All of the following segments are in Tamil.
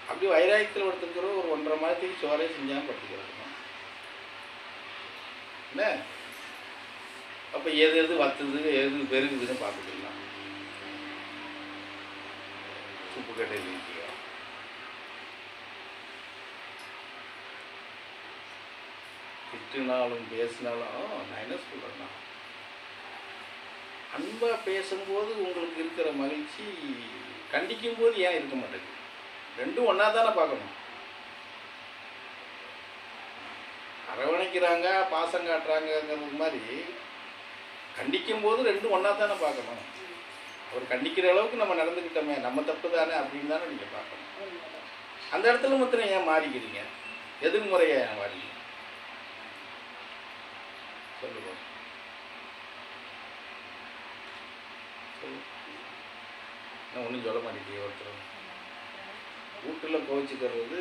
அப்படி வைராக்கியத்தில் ஒருத்தருக்கிற ஒரு 1.5 மாதத்துக்கு சோறே செஞ்சாமல் படுத்துக்கிறாங்க. என்ன அப்போ எது வத்துது எது பெருகுதுன்னு பார்த்துக்கலாம். உப்பு கட்டை இருக்கியா திட்டுனாலும் பேசினாலும் நான் என்ன சொல்கிறேன்னா, அன்பாக பேசும்போது உங்களுக்கு இருக்கிற மகிழ்ச்சி கண்டிக்கும் போது ஏன் இருக்க மாட்டேங்குது? ரெண்டும் ஒன்றா தானே பார்க்கணும். அரவணைக்கிறாங்க பாசம் காட்டுறாங்கங்கிறது மாதிரி கண்டிக்கும் போது ரெண்டும் ஒன்றா தானே பார்க்கணும். அவர் கண்டிக்கிற அளவுக்கு நம்ம நடந்துக்கிட்டோமே, நம்ம தப்பு தானே அப்படின்னு தானே நீங்கள் பார்க்கணும். அந்த இடத்துல மாத்திரம் ஏன் மாறிக்கிறீங்க? எதிர்முறையை ஏன் மாறிக்கிறீங்க? சொல்லுங்க. நான் ஒன்றும் சொல்ல மாட்டேங்க. ஒருத்தர் வீட்டில் கோச்சிக்கிறது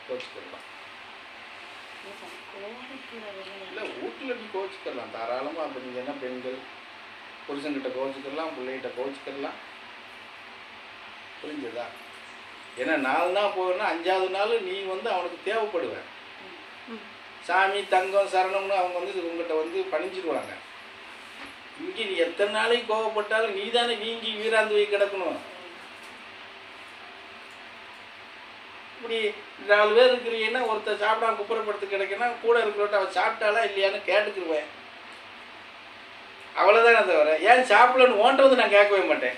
கோச்சிக்கலாம் இல்லை, வீட்டில் நீ கோச்சிக்கலாம் தாராளமாக. அப்போ நீங்கள் என்ன பெண்கள் புருஷன்கிட்ட கோச்சிக்கலாம், பிள்ளைகிட்ட கோச்சிக்கலாம். புரிஞ்சதா? ஏன்னா 4 நாள் போகணும்னா 5ஆவது நாள் நீ அவனுக்கு தேவைப்படுவேன். சாமி தங்கம் சரணம்னு அவங்க உங்கள்கிட்ட பணிஞ்சிடுவாங்க. இங்கே நீ எத்தனை நாளைக்கு கோவப்பட்டாலும் நீ தானே நீங்கி வீராந்து போய் கிடக்கணும். இப்படி 4 பேர் இருக்கிறீங்கன்னா ஒருத்தர் சாப்பிடாம குப்புறப்படுத்து கிடைக்குன்னா கூட இருக்கிறவட்ட அவன் சாப்பிட்டாலா இல்லையான்னு கேட்டுக்குருவேன். அவ்வளோதானே தவிர ஏன் சாப்பிடலன்னு ஓன்றது நான் கேட்கவே மாட்டேன்.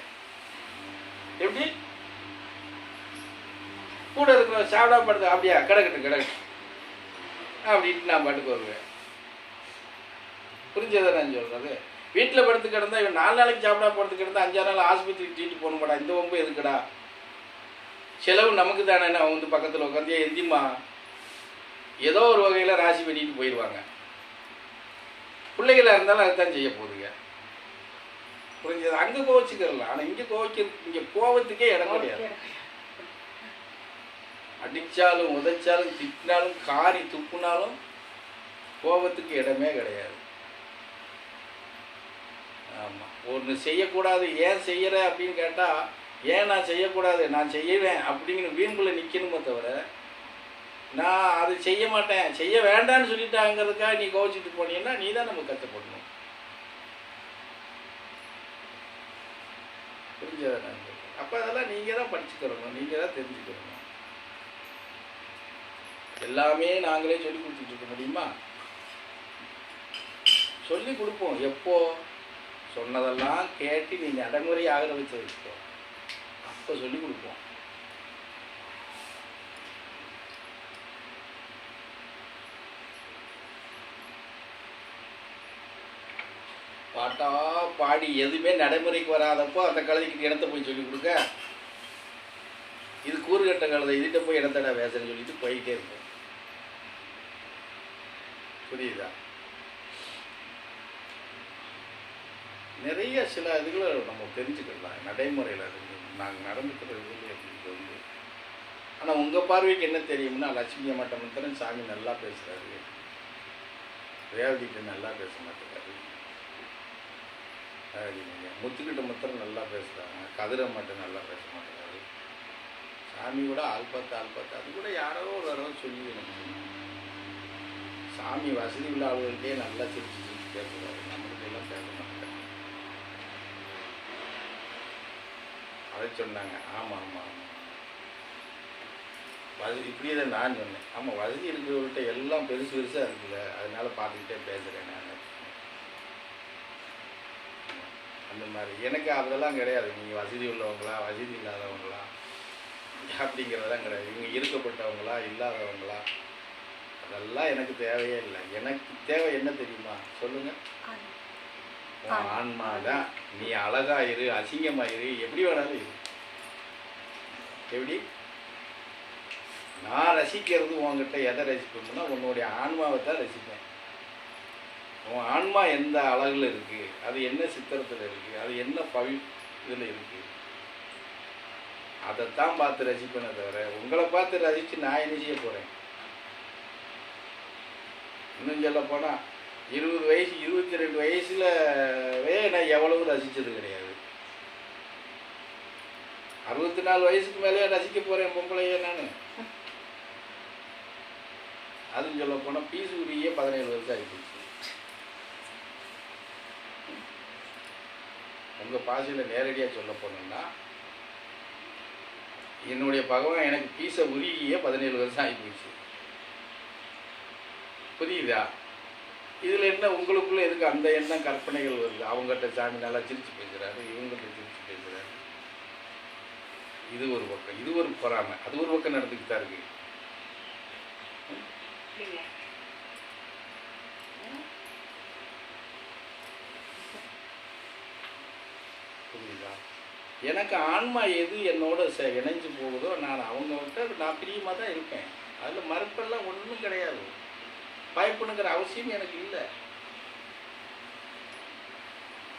எப்படி கூட இருக்கிற சாப்பிடாம படுத்து அப்படியா கிடக்கட்டும் அப்படின்ட்டு நான் பாட்டுக்கு வருவேன். புரிஞ்சதை நான் சொல்கிறது? வீட்டில் படுத்து கிடந்தா இவன் 4 நாளைக்கு சாப்பிடாம படுத்து கிடந்தா 5ஆறு நாள் ஆஸ்பத்திரிக்கு தூக்கிட்டு போகணுமாடா? இந்த வம்பு எதுக்குடா? செலவு நமக்கு தானே. அவன் பக்கத்தில் உட்காந்து எந்திமா ஏதோ ஒரு வகையில் ராசி பண்ணிட்டு போயிடுவாங்க. பிள்ளைகளாக இருந்தாலும் அதுதான் செய்ய போகுதுங்க. புரிஞ்சது? அங்கே கோவிச்சுக்கலாம். ஆனால் இங்கே கோவத்துக்கே இடம் கிடையாது. அடித்தாலும் உதைச்சாலும் திட்டினாலும் காரி துப்புனாலும் கோபத்துக்கு இடமே கிடையாது. ஆமாம், ஒன்று செய்யக்கூடாது ஏன் செய்கிற அப்படின்னு கேட்டால் ஏன் நான் செய்யக்கூடாது நான் செய்வேன் அப்படிங்கிற வீம்பில் நிற்கணுமே தவிர நான் அது செய்ய மாட்டேன் செய்ய வேண்டான்னு சொல்லிட்டாங்கிறதுக்காக நீ கோவிச்சிட்டு போனீங்கன்னா நீ தான் நம்ம கஷ்டப்படணும். புரிஞ்சதை நான் சொல்கிறேன். அப்போ அதெல்லாம் நீங்கள் தான் படிச்சுக்கிறணும், நீங்கள் தான் தெரிஞ்சுக்கிறணும். எல்லாமே நாங்களே சொல்லி கொடுத்துட்டு இருக்க முடியுமா? சொல்லி கொடுப்போம். எப்போ சொன்னதெல்லாம் கேட்டு நீ நடைமுறை ஆகிற வச்சு வச்சுக்கோ, அப்போ சொல்லி கொடுப்போம். பாட்டா பாடி எதுவுமே நடைமுறைக்கு வராதப்போ அந்த கழுதைக்கு இடத்த போய் சொல்லி கொடுக்க, இது கூறுகட்ட கழுதை இதுகிட்ட போய் இடத்தடா பேசுன்னு சொல்லிட்டு போயிட்டே இருக்கும். புரியுதா? நிறைய சில இதுகளை நம்ம தெரிஞ்சுக்கலாம் நடைமுறையில். நாங்கள் நடந்துக்கிறது அப்படின்றது ஆனால் உங்கள் பார்வைக்கு என்ன தெரியும்னா, லட்சுமி அம்மாட்ட மாத்திரம் சாமி நல்லா பேசுகிறாரு, ரேவதிக்கிட்ட நல்லா பேச மாட்டேங்கிறாரு, முத்துக்கிட்ட மாத்திரம் நல்லா பேசுகிறாங்க, கதிரம்மாட்ட நல்லா பேச மாட்டேங்கிறாரு. சாமி கூட ஆள் பார்த்து அது கூட யாரோ ஒரு தடவை சொல்லி சாமி வசதி உள்ள ஆளுகளுக்கே நல்லா சிரிச்சு பேசுவார், நம்மளுக்கு எல்லாம் பேச மாட்டாங்க. அதை சொன்னாங்க. ஆமாம் ஆமாம் ஆமாம் வசதி இப்படியே தான் நான் சொன்னேன். ஆமாம், வசதி இருக்கிறவர்கிட்ட எல்லாம் பெருசு பெருசாக இருக்குல்ல, அதனால பார்த்துக்கிட்டே பேசுகிறேன் நான். அந்த மாதிரி எனக்கு அதெல்லாம் கிடையாது. நீங்கள் வசதி உள்ளவங்களா வசதி இல்லாதவங்களா அப்படிங்கிறதெல்லாம் கிடையாது. இவங்க இருக்கப்பட்டவங்களா இல்லாதவங்களா அதெல்லாம் எனக்கு தேவையே இல்லை. எனக்கு தேவை என்ன தெரியுமா? சொல்லுங்கள். உன் ஆன்மா தான். நீ அழகாயிரு அசிங்கமாயிரு எப்படி வேணாலும் இரு. எப்படி நான் ரசிக்கிறது உங்ககிட்ட எதை ரசிப்பேன்னா உன்னுடைய ஆன்மாவை தான் ரசிப்பேன். உன் ஆன்மா எந்த அழகில் இருக்குது, அது என்ன சித்திரத்தில் இருக்குது, அது என்ன இதில் இருக்குது, அதைத்தான் பார்த்து ரசிப்பேனே தவிர உங்களை பார்த்து ரசித்து நான் என்ன செய்ய போகிறேன்? இன்னும் சொல்ல போனால் 20 வயசு 22 வயசுலவே நான் எவ்வளவு ரசித்தது கிடையாது. 64 வயசுக்கு மேலேயே ரசிக்க போகிறேன் பொம்பளையே நான். அதுவும் சொல்ல போனால் பீசூரியே 17 வருஷம் ஆகிப்போச்சு. உங்கள் பாஷையில் நேரடியாக சொல்ல போனோம்னா என்னுடைய பகவான் எனக்கு பீச உருகியே 17 வருஷம் ஆகிப்போச்சு. புரியுதா? இதில் என்ன உங்களுக்குள்ளே எதுக்கு அந்த எண்ணம் கற்பனைகள் வருது? அவங்ககிட்ட சாமி நல்லா சிரித்து பேசுகிறாரு, இவங்ககிட்ட சிரித்து பேசுகிறாரு. இது ஒரு பக்கம், இது ஒரு பொறாமை, அது ஒரு பக்கம் நடந்துக்கிட்டு தான் இருக்கு. புரியுதா? எனக்கு ஆன்மா எது என்னோட இணைஞ்சு போகுதோ நான் அவங்ககிட்ட நான் பிரியமாக தான் இருப்பேன். அதில் மறுப்பெல்லாம் ஒன்றும் கிடையாது. பயப்படணுங்கிற அவசியம் எனக்கு இல்லை.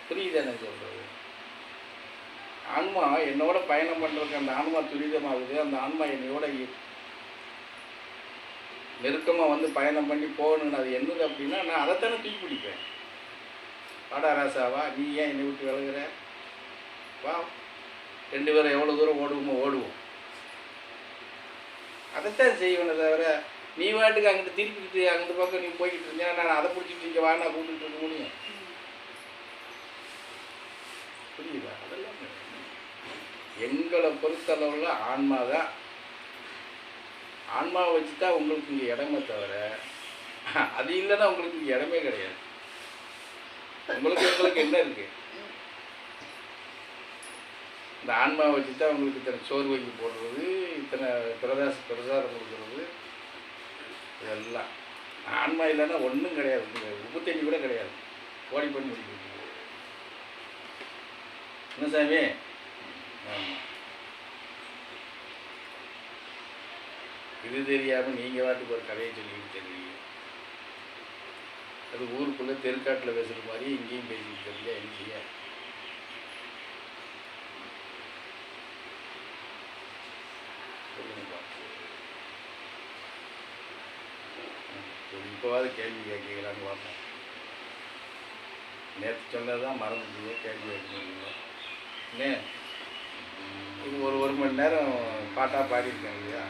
புரியுது எனக்கு சொல்கிறது? ஆன்மா என்னோட பயணம் பண்ணுறதுக்கு அந்த ஆன்மா துரிதமாகுது. அந்த ஆன்மா என்னையோட நெருக்கமாக வந்து பயணம் பண்ணி போகணுன்னு அது என்னது அப்படின்னா நான் அதைத்தானே தூக்கி பிடிப்பேன். வாடா ராசாவா, நீ ஏன் என்னை விட்டு விலகுற? வா, 2 பேரும் எவ்வளோ தூரம் ஓடுவோமோ ஓடுவோம். அதைத்தான் செய்வேனே தவிர நீ வாட்டுக்கு அங்கிட்டு திருப்பிக்கிட்டு அந்த பக்கம் நீ போய்கிட்டு இருந்தேன் நான் அதை பிடிச்சிட்டு இங்கே வானா கூப்பிட்டு இருக்க முடியும்? புரியுதா? அதெல்லாம் எங்களை பொறுத்தளவில் ஆன்மா தான். ஆன்மாவை வச்சு தான் உங்களுக்கு இங்கே இடமே தவிர அது இல்லைன்னா உங்களுக்கு இங்கே இடமே கிடையாது. உங்களுக்கு என்ன இருக்கு? இந்த ஆன்மாவை வச்சு தான் உங்களுக்கு இத்தனை சோறு வைக்க போடுறது, இத்தனை பிரசாரம் கொடுக்குறது, இதெல்லாம். ஆன்மா இல்லைன்னா ஒன்றும் கிடையாது. உப்பு தண்ணி கூட கிடையாது. ஓடி பண்ணி முடிக்க என்ன சாமி? ஆமாம். இது தெரியாமல் நீங்கள் வாட்டுக்கு ஒரு கதையை சொல்லிக்கிட்டு தெரியுங்க. அது ஊருக்குள்ளே தெருக்காட்டில் பேசுகிற மாதிரி இங்கேயும் பேசிக்கிட்டு தெரியல. எங்கேயா சொல்லுங்கப்பா. இப்போவாது கேள்வி கேட்கலான்னு பார்த்தேன். நேற்று சொன்னது தான் மறந்துட்டீங்க, கேள்வி கேட்கணும். இது ஒரு மணி நேரம் பாட்டாக பாடியிருக்கேன் இல்லையா?